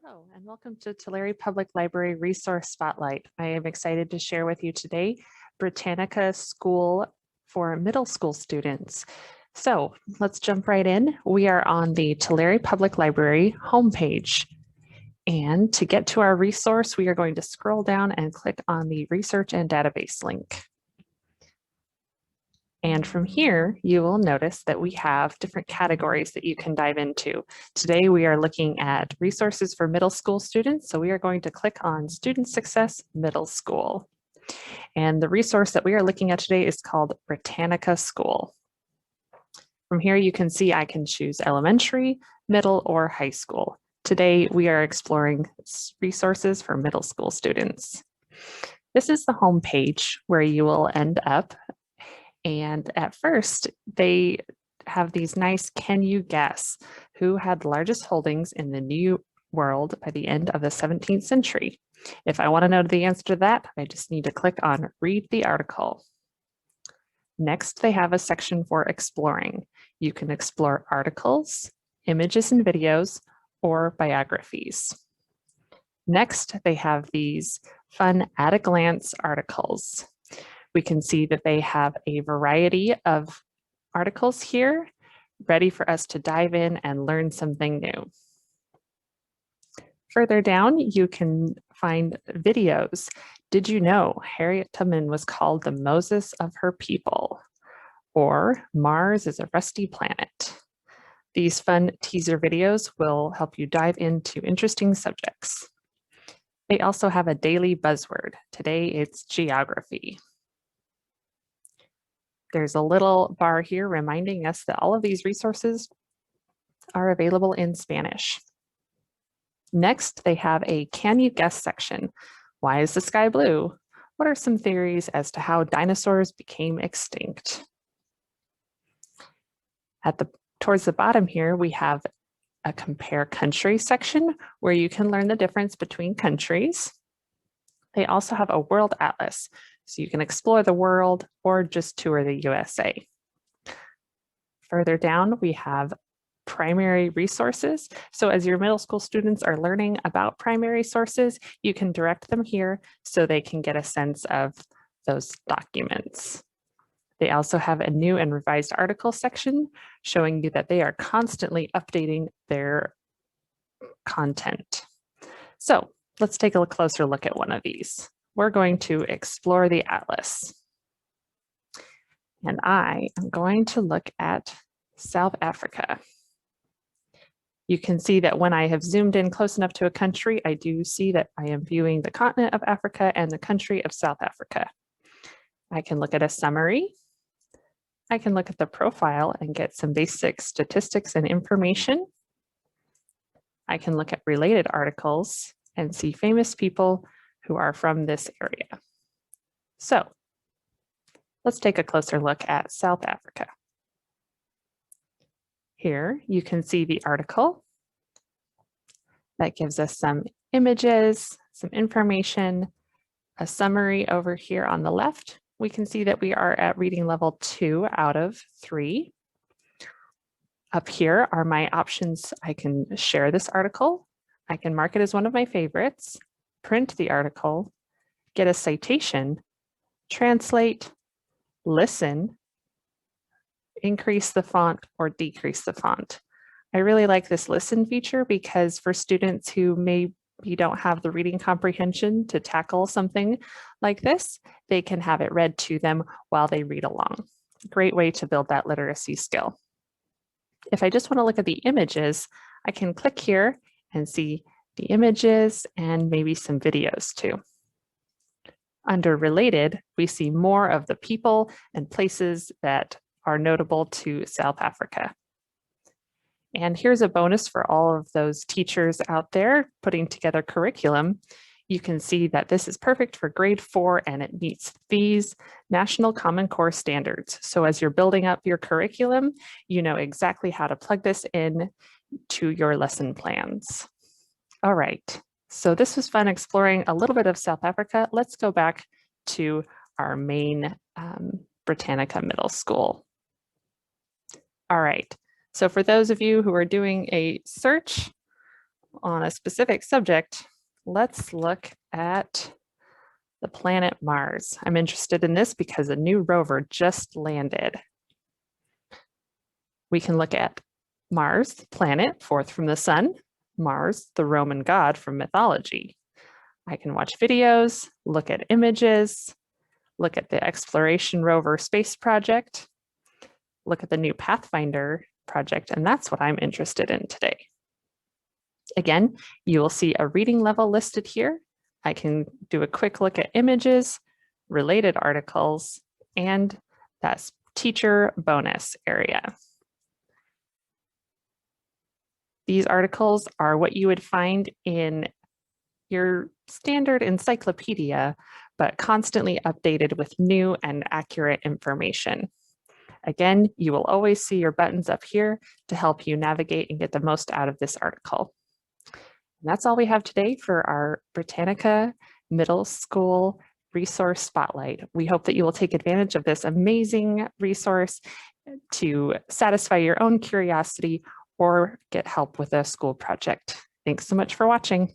Hello, and welcome to Tulare Public Library Resource Spotlight. I am excited to share with you today Britannica School for middle school students. So let's jump right in. We are on the Tulare Public Library homepage. And to get to our resource, we are going to scroll down and click on the Research and Database link. And from here, you will notice that we have different categories that you can dive into. Today, we are looking at resources for middle school students. So we are going to click on Student Success Middle School. And the resource that we are looking at today is called Britannica School. From here, you can see I can choose elementary, middle, or high school. Today, we are exploring resources for middle school students. This is the home page where you will end up. And at first, they have these nice, can you guess who had the largest holdings in the New World by the end of the 17th century? If I want to know the answer to that, I just need to click on read the article. Next, they have a section for exploring. You can explore articles, images and videos, or biographies. Next, they have these fun at a glance articles. We can see that they have a variety of articles here ready for us to dive in and learn something new. Further down, you can find videos. Did you know Harriet Tubman was called the Moses of her people? Or Mars is a rusty planet. These fun teaser videos will help you dive into interesting subjects. They also have a daily buzzword. Today it's geography. There's a little bar here reminding us that all of these resources are available in Spanish. Next, they have a Can You Guess section. Why is the sky blue? What are some theories as to how dinosaurs became extinct? Towards the bottom here, we have a Compare Country section where you can learn the difference between countries. They also have a World Atlas, so you can explore the world or just tour the USA. Further down, we have primary resources. So as your middle school students are learning about primary sources, you can direct them here so they can get a sense of those documents. They also have a new and revised article section showing you that they are constantly updating their content. So let's take a closer look at one of these. We're going to explore the atlas. And I am going to look at South Africa. You can see that when I have zoomed in close enough to a country, I do see that I am viewing the continent of Africa and the country of South Africa. I can look at a summary. I can look at the profile and get some basic statistics and information. I can look at related articles and see famous people who are from this area. So let's take a closer look at South Africa. Here you can see the article that gives us some images, some information, a summary over here on the left. We can see that we are at reading level 2 out of 3. Up here are my options. I can share this article. I can mark it as one of my favorites, print the article, get a citation, translate, listen, increase the font or decrease the font. I really like this listen feature because for students who maybe don't have the reading comprehension to tackle something like this, they can have it read to them while they read along. Great way to build that literacy skill. If I just want to look at the images, I can click here and see the images and maybe some videos too. Under related, we see more of the people and places that are notable to South Africa. And here's a bonus for all of those teachers out there putting together curriculum. You can see that this is perfect for grade 4 and it meets these National Common Core standards. So as you're building up your curriculum, you know exactly how to plug this in to your lesson plans. All right, so this was fun exploring a little bit of South Africa. Let's go back to our main Britannica Middle School. All right, so for those of you who are doing a search on a specific subject, let's look at the planet Mars. I'm interested in this because a new rover just landed. We can look at Mars, the planet, fourth from the sun, Mars, the Roman god from mythology. I can watch videos, look at images, look at the Exploration Rover Space Project, look at the new Pathfinder project, and that's what I'm interested in today. Again, you will see a reading level listed here. I can do a quick look at images, related articles, and that teacher bonus area. These articles are what you would find in your standard encyclopedia, but constantly updated with new and accurate information. Again, you will always see your buttons up here to help you navigate and get the most out of this article. And that's all we have today for our Britannica Middle School Resource Spotlight. We hope that you will take advantage of this amazing resource to satisfy your own curiosity or get help with a school project. Thanks so much for watching.